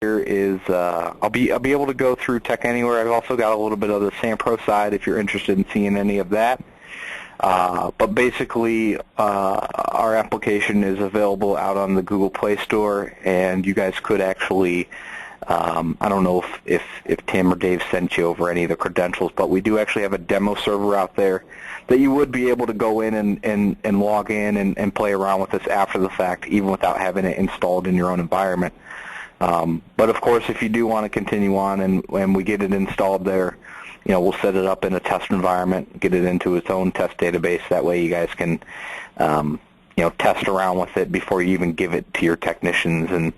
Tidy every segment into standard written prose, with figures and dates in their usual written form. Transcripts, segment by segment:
here is I'll be able to go through TechAnywhere. I've also got a little bit of the SAMPRO side if you're interested in seeing any of that. But basically, our application is available out on the Google Play Store, and you guys could actually, I don't know if Tim or Dave sent you over any of the credentials, but we do actually have a demo server out there that you would be able to go in and log in and play around with this after the fact, even without having it installed in your own environment. But of course, if you do want to continue on and we get it installed there, we'll set it up in a test environment, get it into its own test database. That way you guys can, test around with it before you even give it to your technicians and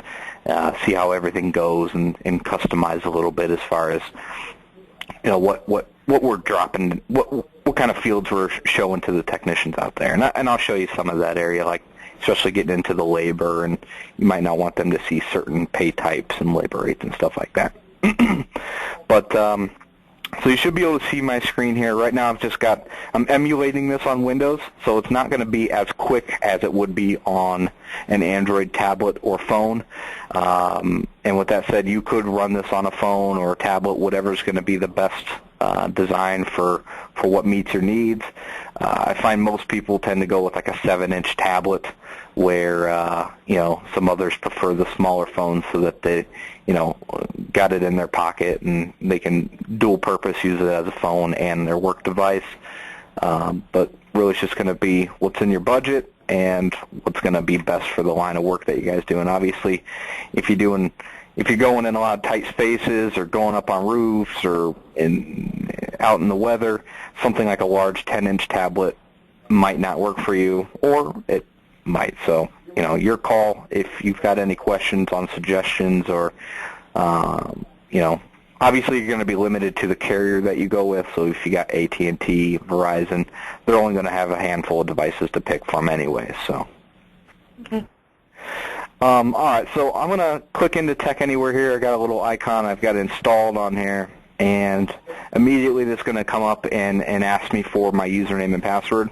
see how everything goes and customize a little bit as far as, what we're dropping, what kind of fields we're showing to the technicians out there. And I'll show you some of that area, like especially getting into the labor, and you might not want them to see certain pay types and labor rates and stuff like that. But so you should be able to see my screen here. Right now I'm emulating this on Windows, so it's not going to be as quick as it would be on an Android tablet or phone. And with that said, you could run this on a phone or a tablet, whatever's going to be the best design for what meets your needs. I find most people tend to go with like a 7-inch tablet, where some others prefer the smaller phones so that they got it in their pocket and they can dual purpose use it as a phone and their work device. But really it's just going to be what's in your budget and what's going to be best for the line of work that you guys do. And obviously if you're going in a lot of tight spaces or going up on roofs or out in the weather, something like a large 10-inch tablet might not work for you, or it might. So, your call if you've got any questions on suggestions or, obviously you're going to be limited to the carrier that you go with. So if you got AT&T, Verizon, they're only going to have a handful of devices to pick from anyway. So. Okay. All right, so I'm going to click into TechAnywhere here. I got a little icon I've got installed on here, and immediately it's going to come up and ask me for my username and password.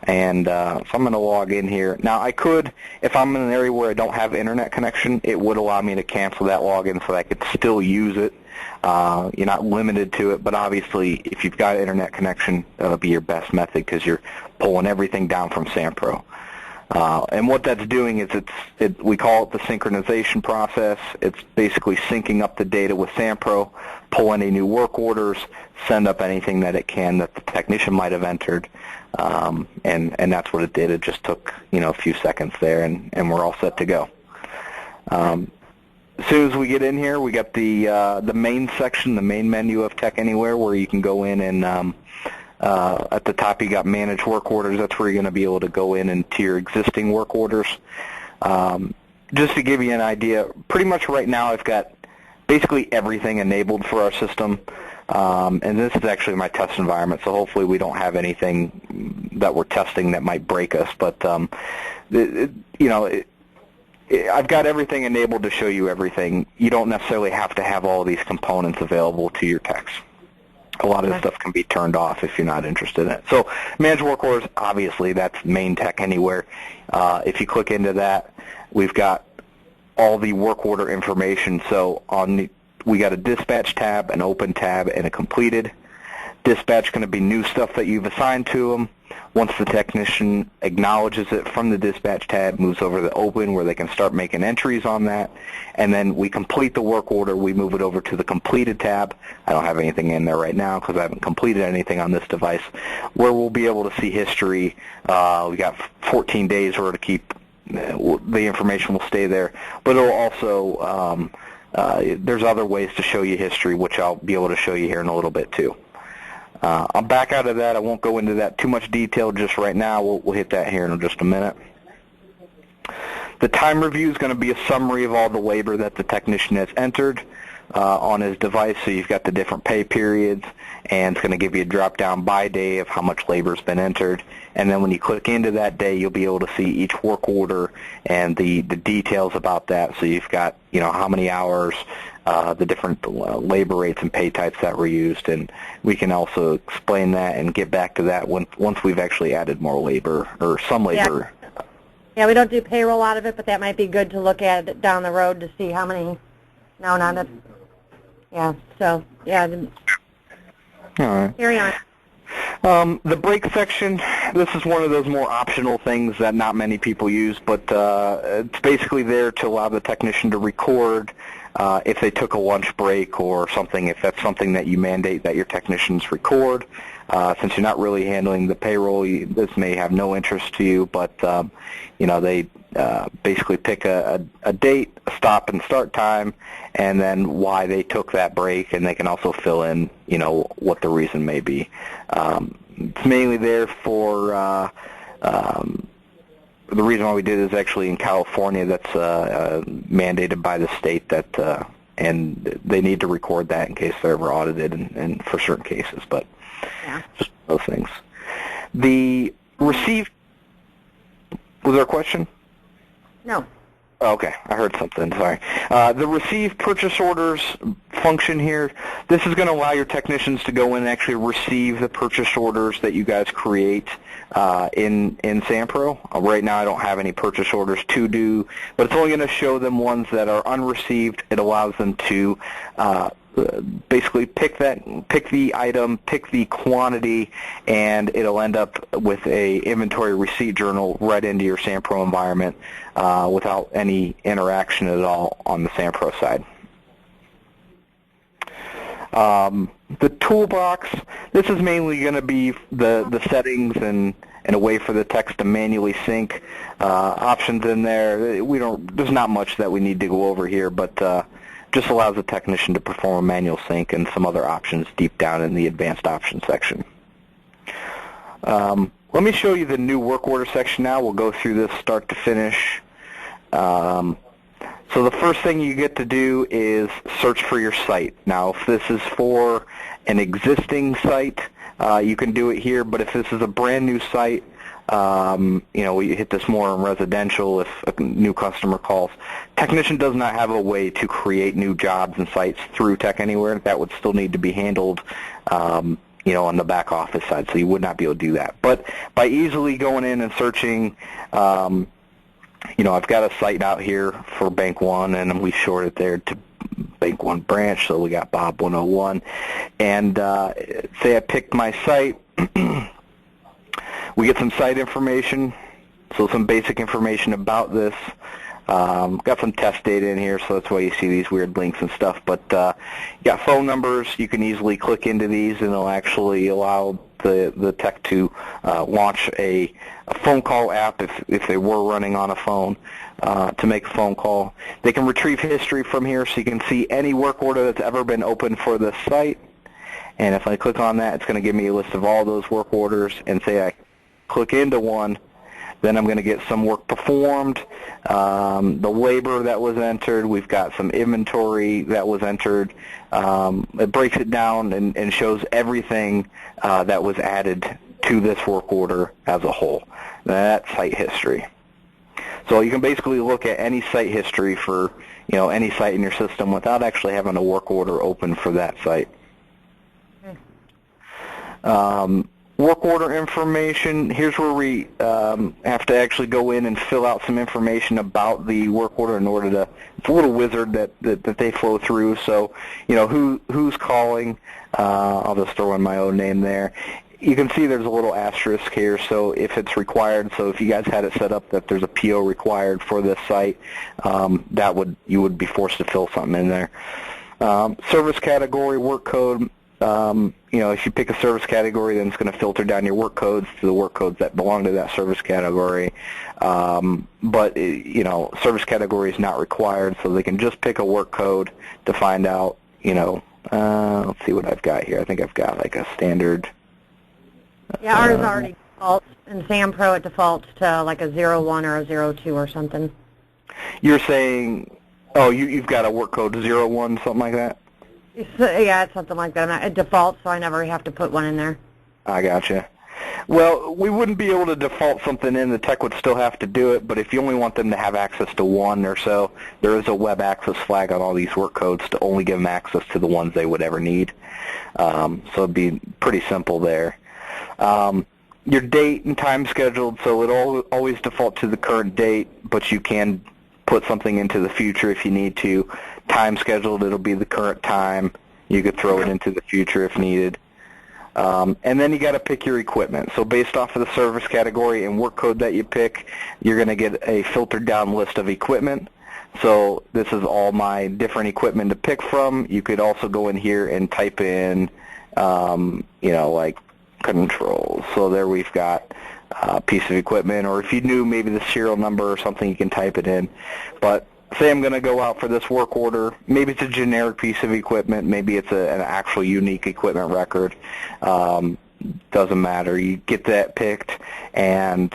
And so I'm going to log in here. Now I could, if I'm in an area where I don't have internet connection, it would allow me to cancel that login so that I could still use it. You're not limited to it, but obviously if you've got internet connection, that'll be your best method because you're pulling everything down from SAMPRO. And what that's doing is we call it the synchronization process. It's basically syncing up the data with SAMPRO, pull any new work orders, send up anything that it can that the technician might have entered, and that's what it did. It just took a few seconds there, and we're all set to go. As soon as we get in here, we got the main section, the main menu of TechAnywhere, where you can go in and at the top you got manage work orders. That's where you're going to be able to go in and to your existing work orders. Just to give you an idea, pretty much right now I've got basically everything enabled for our system. And this is actually my test environment, so hopefully we don't have anything that we're testing that might break us. But I've got everything enabled to show you everything. You don't necessarily have to have all these components available to your techs. A lot of this stuff can be turned off if you're not interested in it. So manage work orders, obviously, that's main TechAnywhere. If you click into that, we've got all the work order information. So we got a dispatch tab, an open tab, and a completed. Dispatch going to be new stuff that you've assigned to them. Once the technician acknowledges it from the dispatch tab, moves over to the open where they can start making entries on that. And then we complete the work order. We move it over to the completed tab. I don't have anything in there right now because I haven't completed anything on this device, where we'll be able to see history. We got 14 days where to keep the information will stay there. But it'll also, there's other ways to show you history, which I'll be able to show you here in a little bit too. I'll back out of that. I won't go into that too much detail just right now. We'll hit that here in just a minute. The time review is going to be a summary of all the labor that the technician has entered on his device. So you've got the different pay periods, and it's going to give you a drop-down by day of how much labor has been entered. And then when you click into that day, you'll be able to see each work order and the details about that. So you've got, how many hours, the different labor rates and pay types that were used, and we can also explain that and get back to that once we've actually added more labor or some labor. Yeah, we don't do payroll out of it, but that might be good to look at down the road to see how many No, not a, yeah, so, yeah, All right. carry on. The break section, this is one of those more optional things that not many people use, but it's basically there to allow the technician to record if they took a lunch break or something, if that's something that you mandate that your technicians record. Since you're not really handling the payroll, this may have no interest to you, but they basically pick a date, a stop and start time, and then why they took that break, and they can also fill in, what the reason may be. It's mainly there for the reason why we did it is actually in California. That's mandated by the state that, and they need to record that in case they're ever audited and for certain cases. But Yeah. just those things. The receive. Was there a question? No. Okay, I heard something, sorry. The receive purchase orders function here, this is going to allow your technicians to go in and actually receive the purchase orders that you guys create in SAMPRO. Right now I don't have any purchase orders to do, but it's only going to show them ones that are unreceived. It allows them to basically pick the item, pick the quantity, and it'll end up with a inventory receipt journal right into your SAMPRO environment without any interaction at all on the SAMPRO side. The toolbox, this is mainly going to be the settings and a way for the text to manually sync options in there. There's not much that we need to go over here, but just allows the technician to perform a manual sync and some other options deep down in the advanced options section. Let me show you the new work order section now. We'll go through this start to finish. So the first thing you get to do is search for your site. Now, if this is for an existing site, you can do it here, but if this is a brand new site, we hit this more in residential if a new customer calls. Technician does not have a way to create new jobs and sites through TechAnywhere. That would still need to be handled, on the back office side, so you would not be able to do that. But by easily going in and searching, I've got a site out here for Bank 1, and we short it there to Bank 1 branch, so we got Bob 101. And say I picked my site. We get some site information, so some basic information about this. Got some test data in here, so that's why you see these weird links and stuff. But you got phone numbers. You can easily click into these, and it'll actually allow the tech to launch a phone call app if they were running on a phone to make a phone call. They can retrieve history from here, so you can see any work order that's ever been opened for this site. And if I click on that, it's going to give me a list of all those work orders, and say I click into one, then I'm going to get some work performed, the labor that was entered, we've got some inventory that was entered. It breaks it down and shows everything that was added to this work order as a whole. That's site history. So you can basically look at any site history for any site in your system without actually having a work order open for that site. Work order information, here's where we have to actually go in and fill out some information about the work order in order to, it's a little wizard that they flow through, so who's calling, I'll just throw in my own name there. You can see there's a little asterisk here, so if it's required, so if you guys had it set up that there's a PO required for this site, you would be forced to fill something in there. Service category, work code. If you pick a service category, then it's going to filter down your work codes to the work codes that belong to that service category. But service category is not required, so they can just pick a work code to find out, let's see what I've got here. I think I've got like a standard. Yeah, ours already defaults. In SAMPRO, it defaults to like a 01 or a 02 or something. You're saying, you've got a work code 01, something like that? Yeah, it's something like that. It defaults, so I never have to put one in there. I gotcha. Well, we wouldn't be able to default something in. The tech would still have to do it, but if you only want them to have access to one or so, there is a web access flag on all these work codes to only give them access to the ones they would ever need. So it'd be pretty simple there. Your date and time scheduled, so it'll always default to the current date, but you can put something into the future if you need to. time scheduled, it'll be the current time. You could throw it into the future if needed. And then you got to pick your equipment. So based off of the service category and work code that you pick, you're going to get a filtered down list of equipment. So this is all my different equipment to pick from. You could also go in here and type in, like controls. So there we've got a piece of equipment, or if you knew maybe the serial number or something, you can type it in. But say I'm going to go out for this work order. Maybe it's a generic piece of equipment. Maybe it's an actual unique equipment record. Doesn't matter. You get that picked and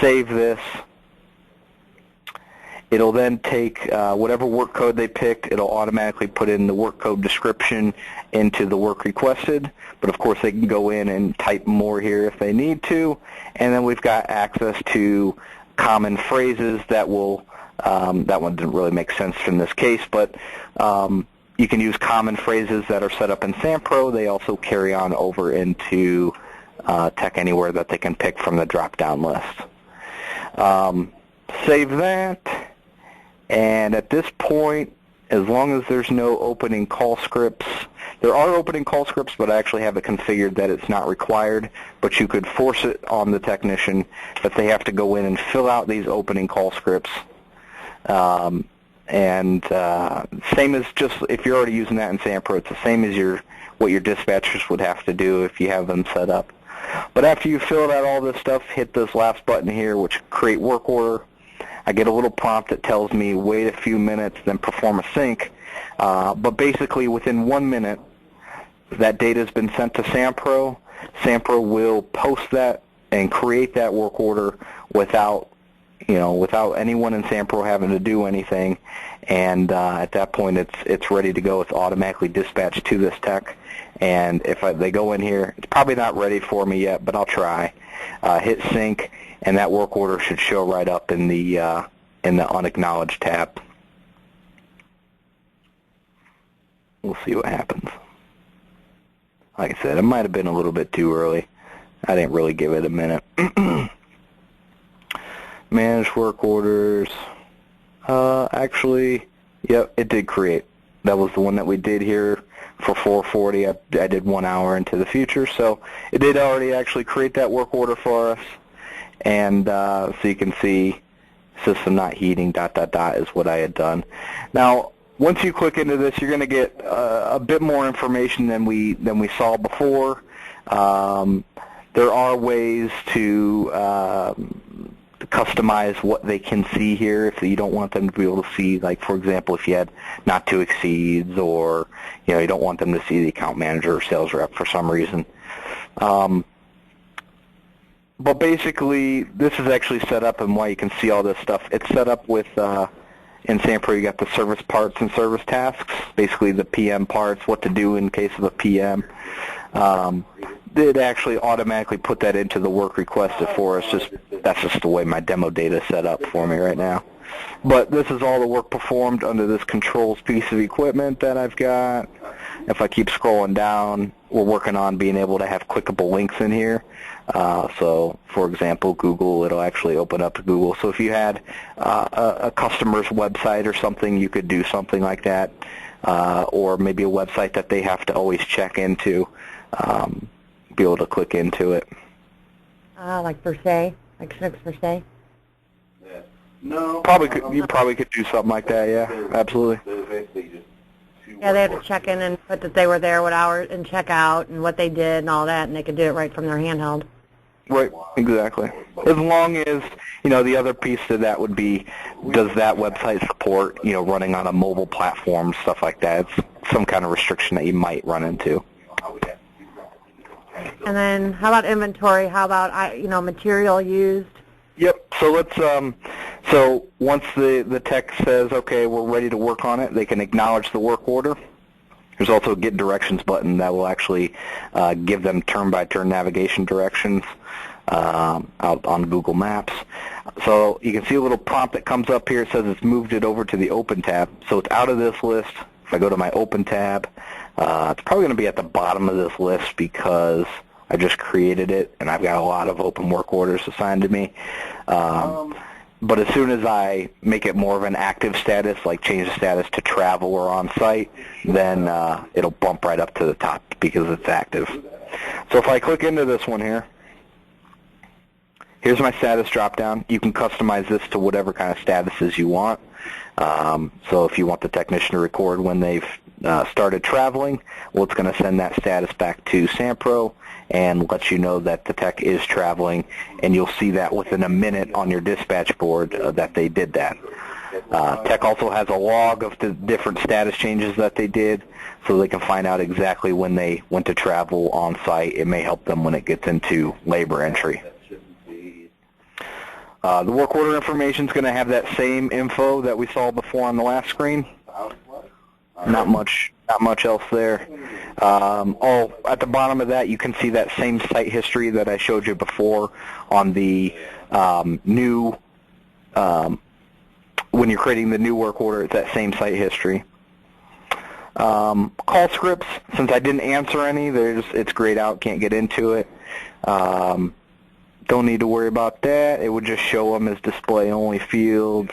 save this. It'll then take whatever work code they picked. It'll automatically put in the work code description into the work requested. But of course, they can go in and type more here if they need to. And then we've got access to common phrases that will. That one didn't really make sense in this case, but you can use common phrases that are set up in SAMPRO. They also carry on over into TechAnywhere that they can pick from the drop-down list. Save that, and at this point, as long as there's no opening call scripts, there are opening call scripts, but I actually have it configured that it's not required, but you could force it on the technician that they have to go in and fill out these opening call scripts. Same as just if you're already using that in SAMPRO, it's the same as what your dispatchers would have to do if you have them set up. But after you fill out all this stuff, hit this last button here, which create work order. I get a little prompt that tells me wait a few minutes, then perform a sync. But basically within 1 minute, that data has been sent to SAMPRO. SAMPRO will post that and create that work order without anyone in SAMPRO having to do anything, and at that point it's ready to go. It's automatically dispatched to this tech, and if they go in here, it's probably not ready for me yet, but I'll try. Hit sync, and that work order should show right up in the unacknowledged tab. We'll see what happens. Like I said, it might have been a little bit too early. I didn't really give it a minute. Manage work orders. Actually, yep, it did create. That was the one that we did here for 4:40. I did 1 hour into the future, so it did already actually create that work order for us. And so you can see system not heating ... is what I had done. Now, once you click into this, you're going to get a bit more information than we saw before. There are ways to customize what they can see here if you don't want them to be able to see, like, for example, if you had not to exceeds, or you don't want them to see the account manager or sales rep for some reason. But basically, this is actually set up, and why you can see all this stuff. It's set up with, in SAMPRO, you got the service parts and service tasks, basically the PM parts, what to do in case of a PM. It actually automatically put that into the work requested for us. That's just the way my demo data is set up for me right now. But this is all the work performed under this controls piece of equipment that I've got. If I keep scrolling down, we're working on being able to have clickable links in here. So, for example, Google, it'll actually open up to Google. So if you had a customer's website or something, you could do something like that. Or maybe a website that they have to always check into. Be able to click into it. Like per se, like Snooks per se. Yeah. No. You probably could do something like that. Yeah, absolutely. Yeah, they have to check in and put that they were there, what hour, and check out, and what they did, and all that, and they could do it right from their handheld. Right, exactly. As long as the other piece to that would be, does that website support running on a mobile platform, stuff like that? It's some kind of restriction that you might run into. And then how about inventory? How about material used? Yep. So let's so once the tech says, okay, we're ready to work on it, they can acknowledge the work order. There's also a get directions button that will actually give them turn-by-turn navigation directions out on Google Maps. So you can see a little prompt that comes up here. It says it's moved it over to the Open tab. So it's out of this list. If I go to my Open tab, it's probably going to be at the bottom of this list because I just created it, and I've got a lot of open work orders assigned to me. But but as soon as I make it more of an active status, like change the status to travel or on-site, then it'll bump right up to the top because it's active. So if I click into this one here, here's my status drop-down. You can customize this to whatever kind of statuses you want. So if you want the technician to record when they've started traveling, well, it's going to send that status back to SAMPRO and let you know that the tech is traveling, and you'll see that within a minute on your dispatch board that they did that. Tech also has a log of the different status changes that they did, so they can find out exactly when they went to travel on site. It may help them when it gets into labor entry. The work order information is going to have that same info that we saw before on the last screen. Not much else there. Oh, at the bottom of that, you can see that same site history that I showed you before on the new. When you're creating the new work order, it's that same site history. Call scripts, since I didn't answer any, it's grayed out, can't get into it. Don't need to worry about that. It would just show them as display-only fields.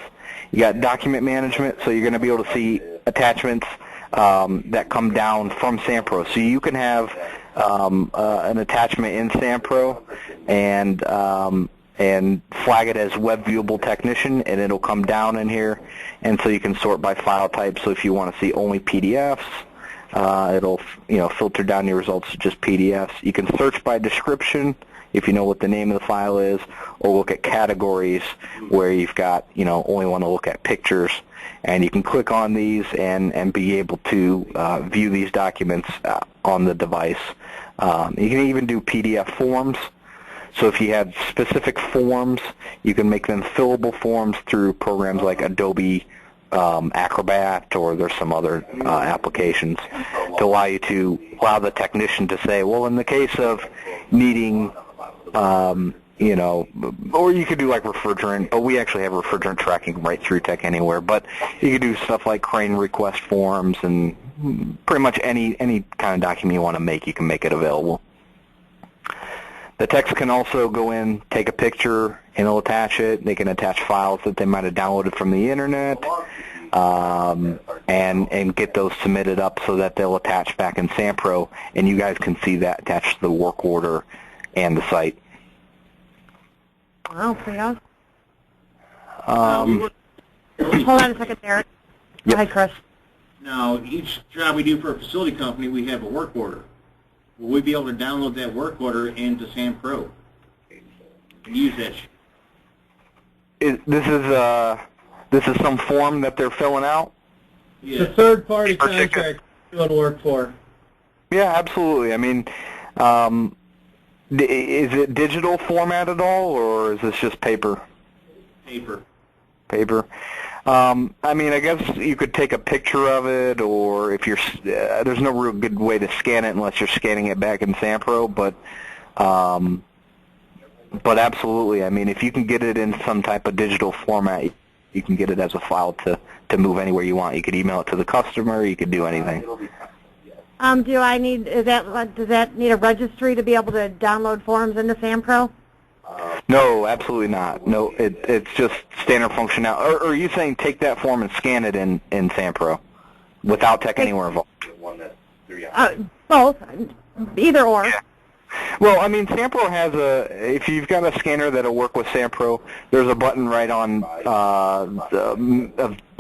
You got document management, so you're going to be able to see attachments that come down from SAMPRO. So you can have an attachment in SAMPRO and flag it as web viewable technician, and it'll come down in here. And so you can sort by file type. So if you want to see only PDFs, it'll filter down your results to just PDFs. You can search by description if you know what the name of the file is, or look at categories where you've got, only want to look at pictures. And you can click on these and be able to view these documents on the device. You can even do PDF forms. So if you have specific forms, you can make them fillable forms through programs like Adobe Acrobat, or there's some other applications to allow the technician to say, well, in the case of needing, or you could do like refrigerant, but we actually have refrigerant tracking right through TechAnywhere. But you could do stuff like crane request forms, and pretty much any kind of document you want to make, you can make it available. The techs can also go in, take a picture, and they'll attach it. They can attach files that they might have downloaded from the internet, and get those submitted up so that they'll attach back in SAMPRO, and you guys can see that attached to the work order and the site. Wow, pretty awesome. Hold on a second, Derek. Go ahead, Chris. Now, each job we do for a facility company, we have a work order. Will we be able to download that work order into SAMPRO and use that? This is some form that they're filling out? Yes. It's a third-party contract doing work for. Yeah, absolutely. I mean, is it digital format at all, or is this just paper? Paper. Paper. I mean, I guess you could take a picture of it, or if you're, there's no real good way to scan it unless you're scanning it back in SAMPRO, but absolutely, I mean, if you can get it in some type of digital format, you can get it as a file to move anywhere you want. You could email it to the customer, you could do anything. Does that need a registry to be able to download forms into SAMPRO? No, absolutely not. No, it's just standard functionality. Or are you saying take that form and scan it in SAMPRO without TechAnywhere involved? Both, either or. Yeah. Well, I mean, SAMPRO has if you've got a scanner that'll work with SAMPRO, there's a button right on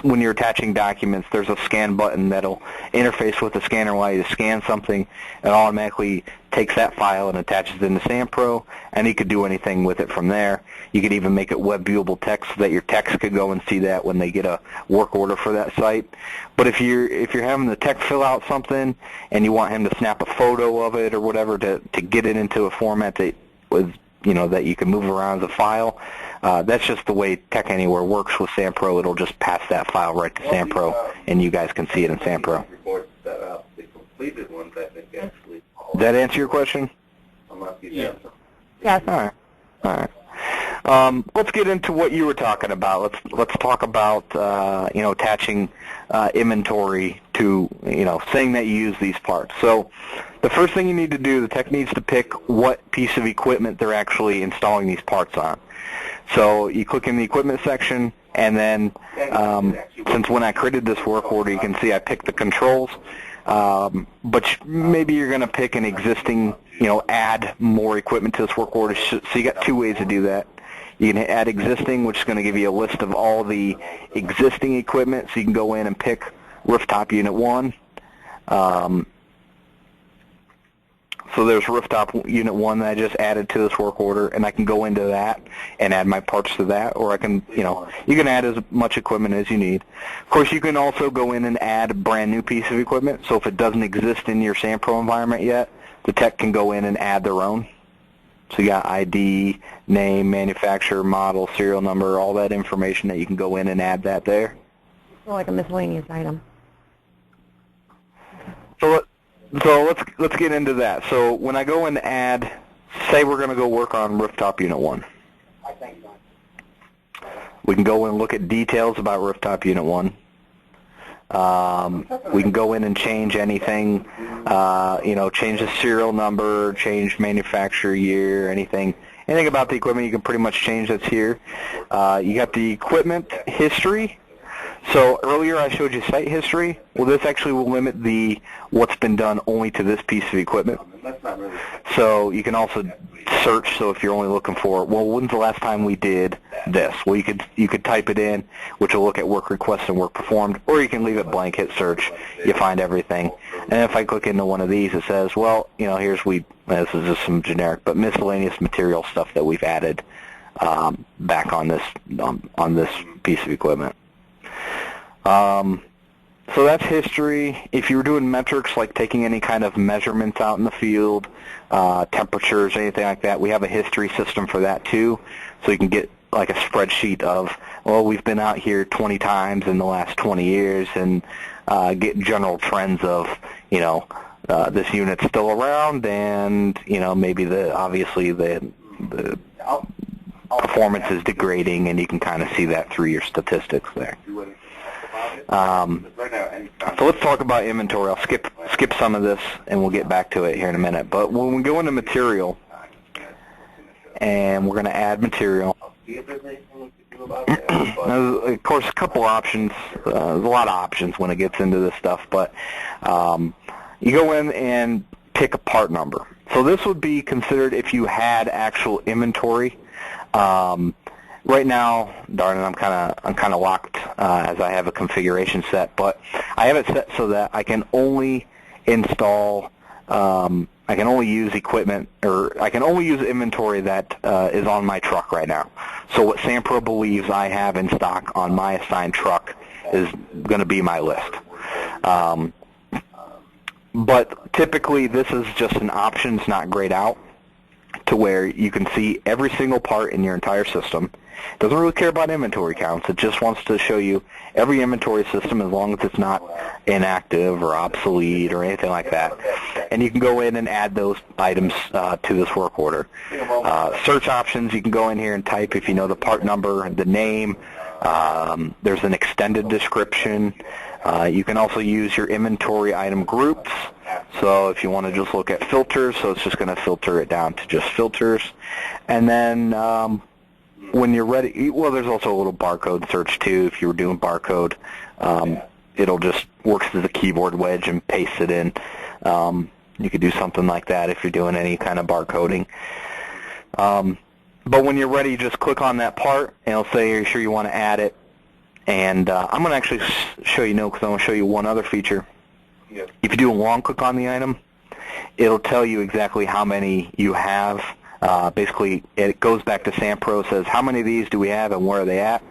when you're attaching documents. There's a scan button that'll interface with the scanner while you scan something. It automatically takes that file and attaches it into SAMPRO, and you could do anything with it from there. You could even make it web viewable text so that your techs could go and see that when they get a work order for that site. But if you're having the tech fill out something and you want him to snap a photo of it or whatever to get it into a format that was, that you can move around as a file, that's just the way TechAnywhere works with SAMPRO. It'll just pass that file right to SAMPRO, and you guys can see it in SAMPRO. Does that answer your question? Yeah. Yes. All right. Let's get into what you were talking about. Let's talk about attaching inventory to saying that you use these parts. So the first thing you need to do, the tech needs to pick what piece of equipment they're actually installing these parts on. So you click in the equipment section, and then since when I created this work order, you can see I picked the controls. But maybe you're going to pick an existing, add more equipment to this work order. So you got two ways to do that. You can add existing, which is going to give you a list of all the existing equipment, so you can go in and pick rooftop unit 1. So there's rooftop unit 1 that I just added to this work order, and I can go into that and add my parts to that, or I can, you can add as much equipment as you need. Of course, you can also go in and add a brand new piece of equipment, so if it doesn't exist in your SAMPRO environment yet, the tech can go in and add their own. So you got ID, name, manufacturer, model, serial number, all that information that you can go in and add that there. So like a miscellaneous item. So let's get into that. So when I go and add, say we're going to go work on rooftop unit 1. We can go and look at details about rooftop unit 1. We can go in and change anything, change the serial number, change manufacturer year, anything about the equipment you can pretty much change that's here. You got the equipment history. So earlier I showed you site history. Well, this actually will limit what's been done only to this piece of equipment. So you can also search. So if you're only looking for, well, when's the last time we did this? Well, you could type it in, which will look at work requests and work performed, or you can leave it blank, hit search. You find everything. And if I click into one of these, it says, well, this is just some generic, but miscellaneous material stuff that we've added back on this piece of equipment. So that's history. If you were doing metrics, like taking any kind of measurements out in the field, temperatures, anything like that, we have a history system for that too. So you can get like a spreadsheet of, well, we've been out here 20 times in the last 20 years, and get general trends of, this unit's still around, and maybe obviously the performance is degrading, and you can kind of see that through your statistics there. So let's talk about inventory. I'll skip some of this, and we'll get back to it here in a minute. But when we go into material, and we're going to add material, of course, a couple options. There's a lot of options when it gets into this stuff, but you go in and pick a part number. So this would be considered if you had actual inventory. Right now, darn it, I'm kind of locked as I have a configuration set, but I have it set so that I can only install, I can only use equipment, or I can only use inventory that is on my truck right now. So what SAMPRO believes I have in stock on my assigned truck is going to be my list. But typically, this is just an options, not grayed out, to where you can see every single part in your entire system. It doesn't really care about inventory counts. It just wants to show you every inventory system, as long as it's not inactive or obsolete or anything like that. And you can go in and add those items to this work order. Search options, you can go in here and type if you know the part number, the name. There's an extended description. You can also use your inventory item groups. So if you want to just look at filters, so it's just going to filter it down to just filters. And then when you're ready, well, there's also a little barcode search too. If you were doing barcode, it'll just works as a keyboard wedge and paste it in. You could do something like that if you're doing any kind of barcoding. But when you're ready, just click on that part, and it'll say you're sure you want to add it. And I'm going to actually show you because I want to show you one other feature. If you do a long click on the item, it'll tell you exactly how many you have. Basically, it goes back to SAMPRO, says how many of these do we have and where are they at.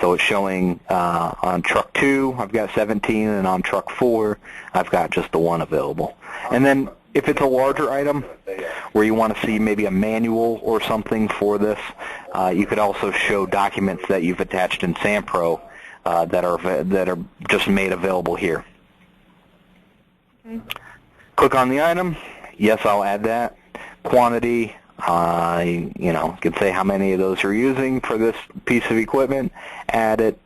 So it's showing on truck 2, I've got 17, and on truck 4, I've got just the one available. And then if it's a larger item where you want to see maybe a manual or something for this, you could also show documents that you've attached in SAMPRO that are just made available here. Okay. Click on the item. Yes, I'll add that. Quantity. You know, you can say how many of those you're using for this piece of equipment, add it,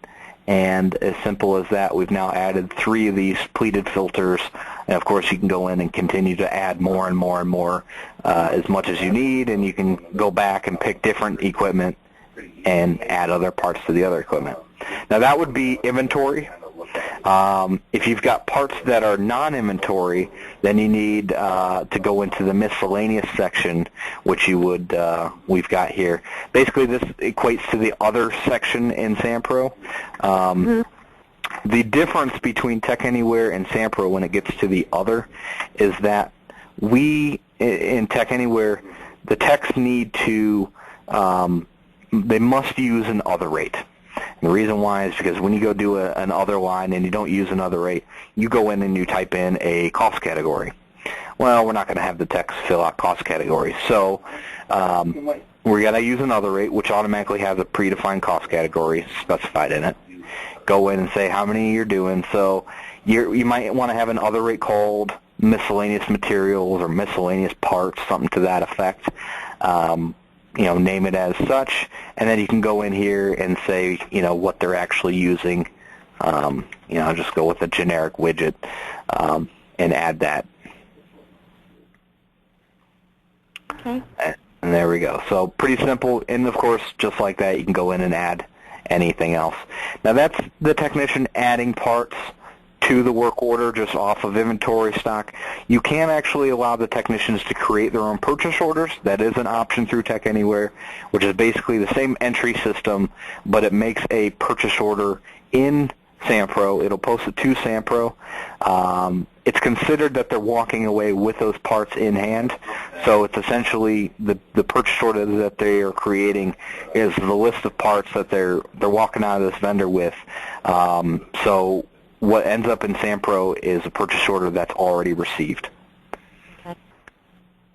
and as simple as that, we've now added 3 of these pleated filters, and of course you can go in and continue to add more and more and more as much as you need, and you can go back and pick different equipment and add other parts to the other equipment. Now that would be inventory. If you've got parts that are non-inventory, then you need to go into the miscellaneous section, which you would we've got here. Basically, this equates to the other section in SAMPRO. The difference between TechAnywhere and SAMPRO when it gets to the other is that we, in TechAnywhere, the techs need to, they must use an other rate. And the reason why is because when you go do an other line and you don't use an other rate, you go in and you type in a cost category. Well, we're not going to have the techs fill out cost categories. So we're going to use an other rate, which automatically has a predefined cost category specified in it. Go in and say how many you're doing. So you might want to have an other rate called miscellaneous materials or miscellaneous parts, something to that effect. You know, name it as such, and then you can go in here and say, you know, what they're actually using. You know, just go with a generic widget and add that. Okay. And there we go. So pretty simple, and of course, just like that, you can go in and add anything else. Now that's the technician adding parts to the work order just off of inventory stock. You can actually allow the technicians to create their own purchase orders. That is an option through TechAnywhere, which is basically the same entry system, but it makes a purchase order in SAMPRO. It'll post it to SAMPRO. It's considered that they're walking away with those parts in hand, so it's essentially the purchase order that they are creating is the list of parts that they're walking out of this vendor with. So what ends up in SAMPRO is a purchase order that's already received. Okay.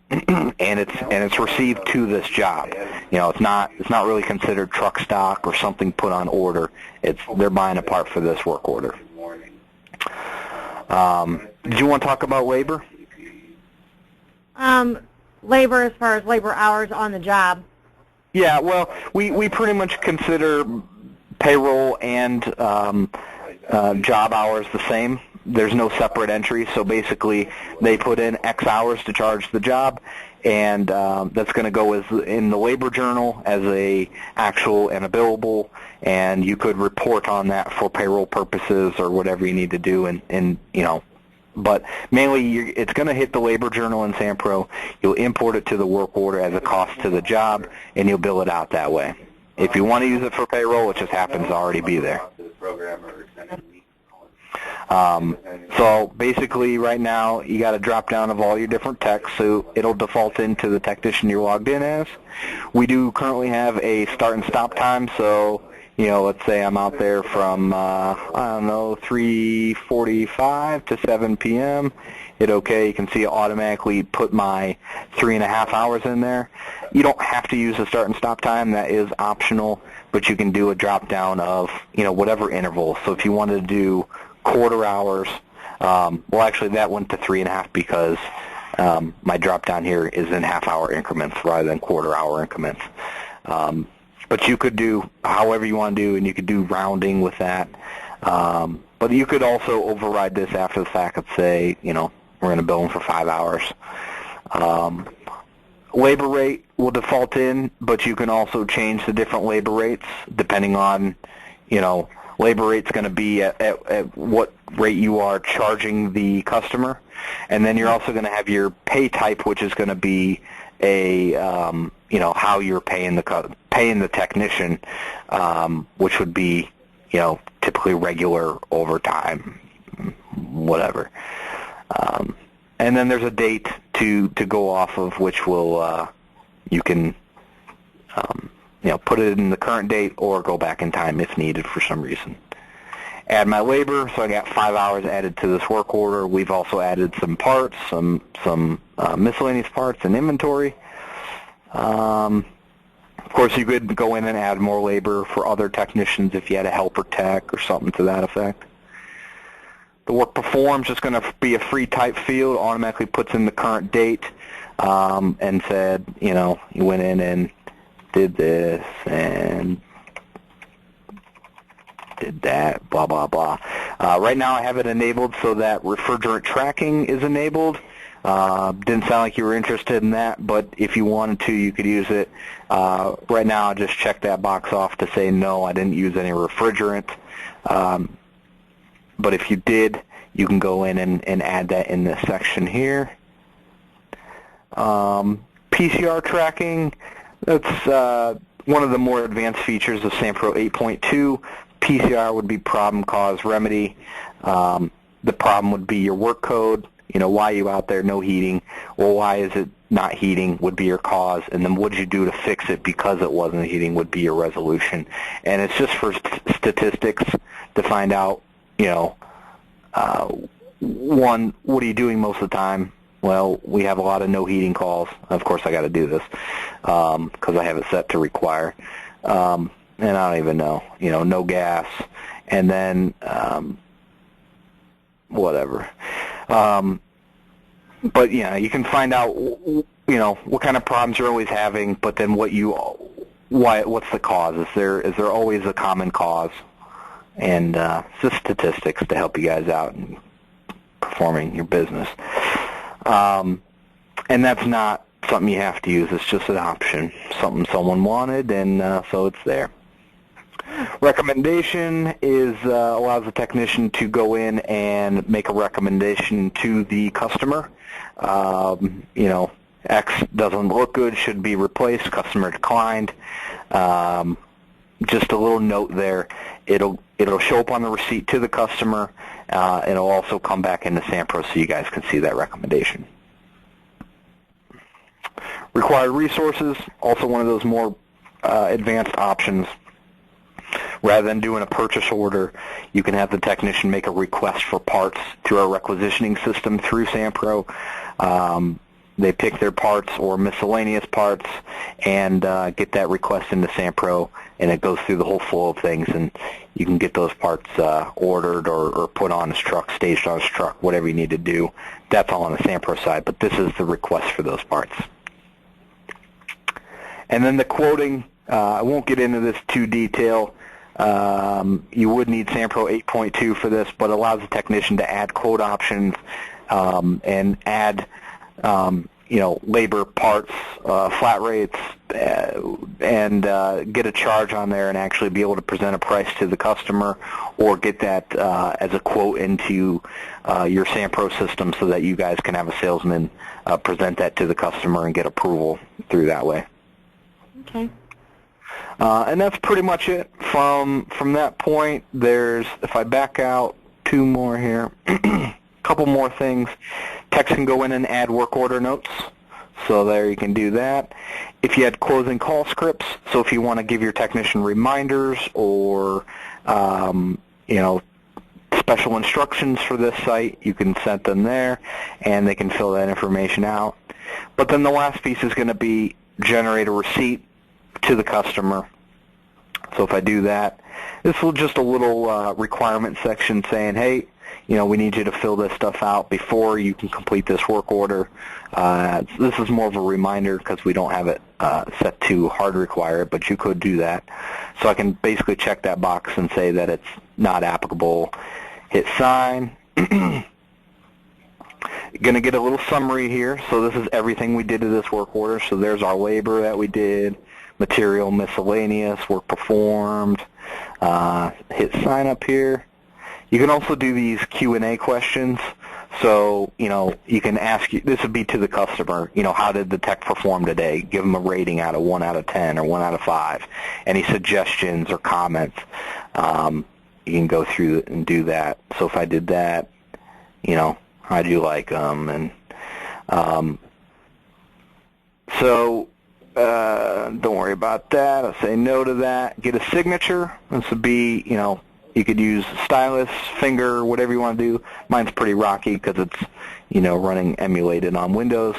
and it's received to this job. You know, it's not really considered truck stock or something put on order. They're buying a part for this work order. Did you want to talk about labor? Labor as far as labor hours on the job. Yeah, well, we pretty much consider payroll and job hours the same. There's no separate entry, so basically they put in X hours to charge the job, and that's going to go in the labor journal as a actual and a billable, and you could report on that for payroll purposes or whatever you need to do, and you know, but mainly it's going to hit the labor journal in SAMPRO. You'll import it to the work order as a cost to the job, and you'll bill it out that way. If you want to use it for payroll, it just happens to already be there. So basically right now you got a drop down of all your different techs, so it'll default into the technician you're logged in as. We do currently have a start and stop time, so you know, let's say I'm out there from I don't know, 3:45 to 7 p.m. Hit OK. You can see it automatically put my 3.5 hours in there. You don't have to use the start and stop time. That is optional, but you can do a drop down of, you know, whatever interval. So if you wanted to do quarter hours, well, actually that went to 3.5 because my drop down here is in half-hour increments rather than quarter-hour increments. But you could do however you want to do, and you could do rounding with that. But you could also override this after the fact and say, you know, we're going to bill them for 5 hours. Labor rate will default in, but you can also change the different labor rates depending on, you know, labor rate's going to be at what rate you are charging the customer. And then you're also going to have your pay type, which is going to be a, you know, how you're paying the technician, which would be, you know, typically regular, overtime, whatever. And then there's a date to go off of, which will you can you know, put it in the current date or go back in time if needed for some reason. Add my labor, so I got 5 hours added to this work order. We've also added some parts, some miscellaneous parts and inventory. Of course, you could go in and add more labor for other technicians if you had a helper tech or something to that effect. The work performed is just going to be a free type field, automatically puts in the current date. and said, you went in and did this and did that, blah, blah, blah. Right now I have it enabled so that refrigerant tracking is enabled. Didn't sound like you were interested in that, but if you wanted to, you could use it. Right now I'll just check that box off to say no, I didn't use any refrigerant. But if you did, you can go in and add that in this section here. Pcr tracking, that's one of the more advanced features of SAMPRO 8.2. PCR would be problem, cause, remedy. The problem would be your work code. Why are you out there, no heating? Well, why is it not heating would be your cause, and then what did you do to fix it because it wasn't heating would be your resolution. And it's just for statistics to find out, one, what are you doing most of the time? Well, we have a lot of no heating calls. Of course, I got to do this because I have it set to require. And I don't even know, no gas, and then whatever. But yeah, you can find out, what kind of problems you're always having, but then what's the cause? Is there always a common cause? And just statistics to help you guys out in performing your business. And that's not something you have to use. It's just an option, something someone wanted, and so it's there. Recommendation is allows the technician to go in and make a recommendation to the customer. X doesn't look good, should be replaced, customer declined. Just a little note there. It'll show up on the receipt to the customer. It'll also come back into SAMPRO so you guys can see that recommendation. Required resources, also one of those more advanced options. Rather than doing a purchase order, you can have the technician make a request for parts to our requisitioning system through SAMPRO. They pick their parts or miscellaneous parts and get that request into SAMPRO, and it goes through the whole flow of things, and you can get those parts ordered or put on his truck, staged on his truck, whatever you need to do. That's all on the SAMPRO side, but this is the request for those parts. And then the quoting, I won't get into this too detail. You would need SAMPRO 8.2 for this, but allows the technician to add quote options and add labor, parts, flat rates, and get a charge on there and actually be able to present a price to the customer or get that as a quote into your SAMPRO system so that you guys can have a salesman present that to the customer and get approval through that way. Okay. And that's pretty much it. From that point, if I back out two more here, a couple more things. Techs can go in and add work order notes. So there you can do that. If you had closing call scripts, so if you want to give your technician reminders or, special instructions for this site, you can set them there and they can fill that information out. But then the last piece is going to be generate a receipt to the customer. So if I do that, this will just a little requirement section saying, hey, we need you to fill this stuff out before you can complete this work order. This is more of a reminder because we don't have it set to hard require, but you could do that. So I can basically check that box and say that it's not applicable. Hit sign. You're going to get a little summary here. So this is everything we did to this work order. So there's our labor that we did, material, miscellaneous, work performed. Hit sign up here. You can also do these Q&A questions. So, you can ask, this would be to the customer, how did the tech perform today? Give them a rating out of 1 out of 10 or 1 out of 5. Any suggestions or comments, you can go through and do that. So if I did that, how'd you like them? And don't worry about that. I'll say no to that. Get a signature. This would be, you could use stylus, finger, whatever you want to do. Mine's pretty rocky because it's, running emulated on Windows.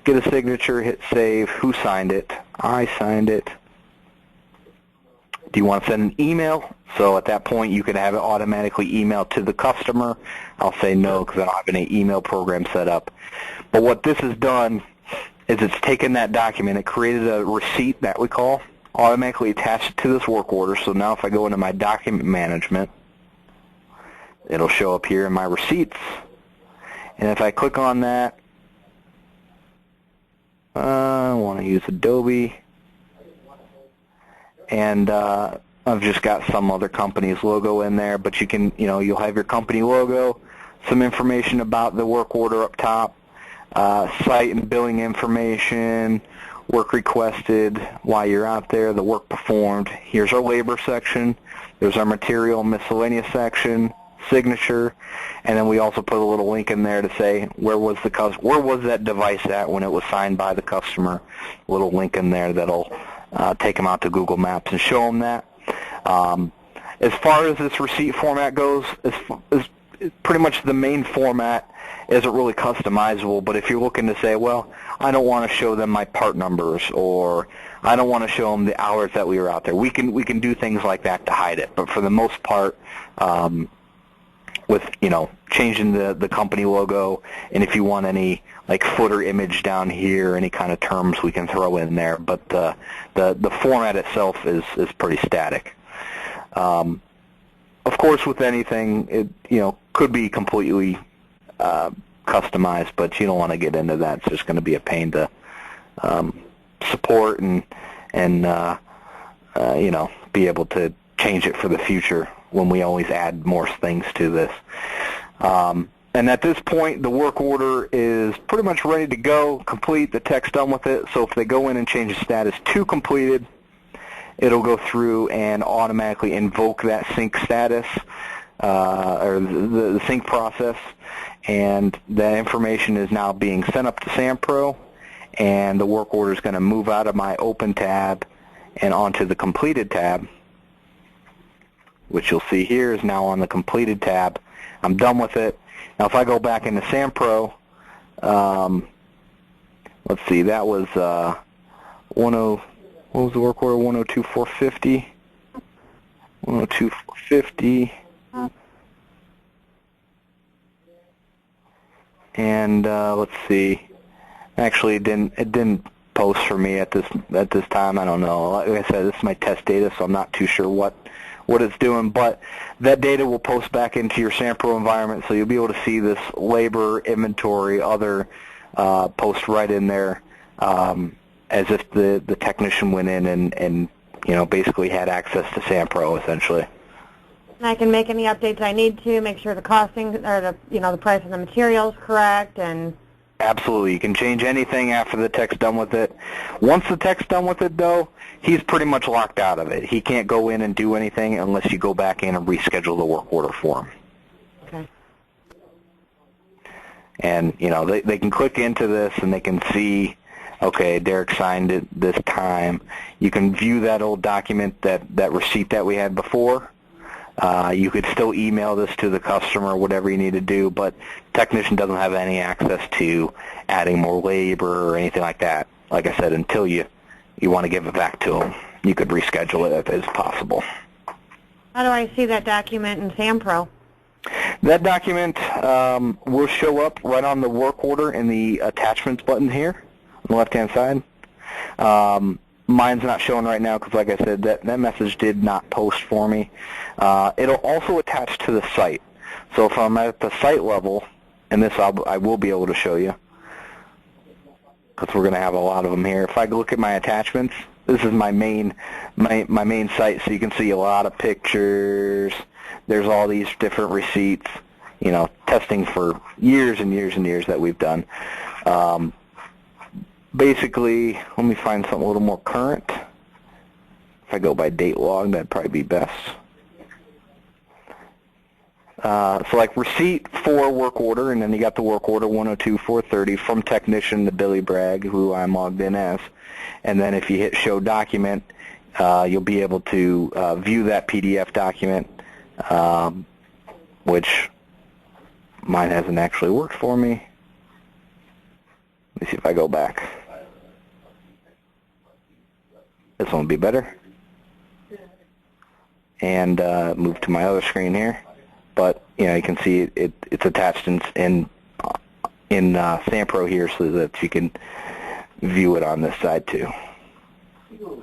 Get a signature, hit save. Who signed it? I signed it. Do you want to send an email? So at that point, you can have it automatically emailed to the customer. I'll say no because I don't have any email program set up. But what this has done is it's taken that document, it created a receipt that we call, automatically attached it to this work order. So now if I go into my document management, it'll show up here in my receipts. And if I click on that, I want to use Adobe, and I've just got some other company's logo in there, but you can, you'll have your company logo, some information about the work order up top, site and billing information, work requested, why you're out there, the work performed. Here's our labor section. There's our material miscellaneous section, signature, and then we also put a little link in there to say where was that device at when it was signed by the customer. A little link in there that'll take them out to Google Maps and show them that. As far as this receipt format goes, is pretty much the main format isn't really customizable, but if you're looking to say, well, I don't want to show them my part numbers, or I don't want to show them the hours that we were out there, we can do things like that to hide it. But for the most part, with changing the company logo, and if you want any like footer image down here, any kind of terms we can throw in there, but the format itself is pretty static. Of course, with anything, it could be completely customized, but you don't want to get into that. It's just going to be a pain to support and be able to change it for the future when we always add more things to this. And at this point, the work order is pretty much ready to go, complete, the tech's done with it. So if they go in and change the status to completed, it'll go through and automatically invoke that sync status, or the sync process, and that information is now being sent up to SAMPRO, and the work order is going to move out of my Open tab and onto the Completed tab, which you'll see here is now on the Completed tab. I'm done with it. Now if I go back into SAMPRO, let's see, that was what was the work order? 102.450. 102.450. And let's see. Actually, it didn't post for me at this time. I don't know. Like I said, this is my test data, so I'm not too sure what it's doing. But that data will post back into your SAMPRO environment, so you'll be able to see this labor, inventory, other post right in there, as if the technician went in and basically had access to SAMPRO essentially. And I can make any updates I need to, make sure the costing or the price of the material is correct, and absolutely, you can change anything after the tech's done with it. Once the tech's done with it, though, he's pretty much locked out of it. He can't go in and do anything unless you go back in and reschedule the work order for him. Okay. And they can click into this and they can see, okay, Derek signed it this time. You can view that old document, that receipt that we had before. You could still email this to the customer, whatever you need to do, but technician doesn't have any access to adding more labor or anything like that. Like I said, until you want to give it back to them, you could reschedule it if it's possible. How do I see that document in SAMPRO? That document will show up right on the work order in the attachments button here on the left-hand side. Mine's not showing right now because, like I said, that message did not post for me. It'll also attach to the site. So if I'm at the site level, and this I will be able to show you because we're going to have a lot of them here. If I look at my attachments, this is my main site, so you can see a lot of pictures. There's all these different receipts, testing for years and years and years that we've done. Basically, let me find something a little more current. If I go by date log, that'd probably be best. So like receipt for work order, and then you got the work order 102.430 from technician to Billy Bragg, who I'm logged in as. And then if you hit show document, you'll be able to view that PDF document, which mine hasn't actually worked for me. Let me see if I go back. This one will be better. And move to my other screen here. But you can see it's attached in SAMPRO here, so that you can view it on this side too. You go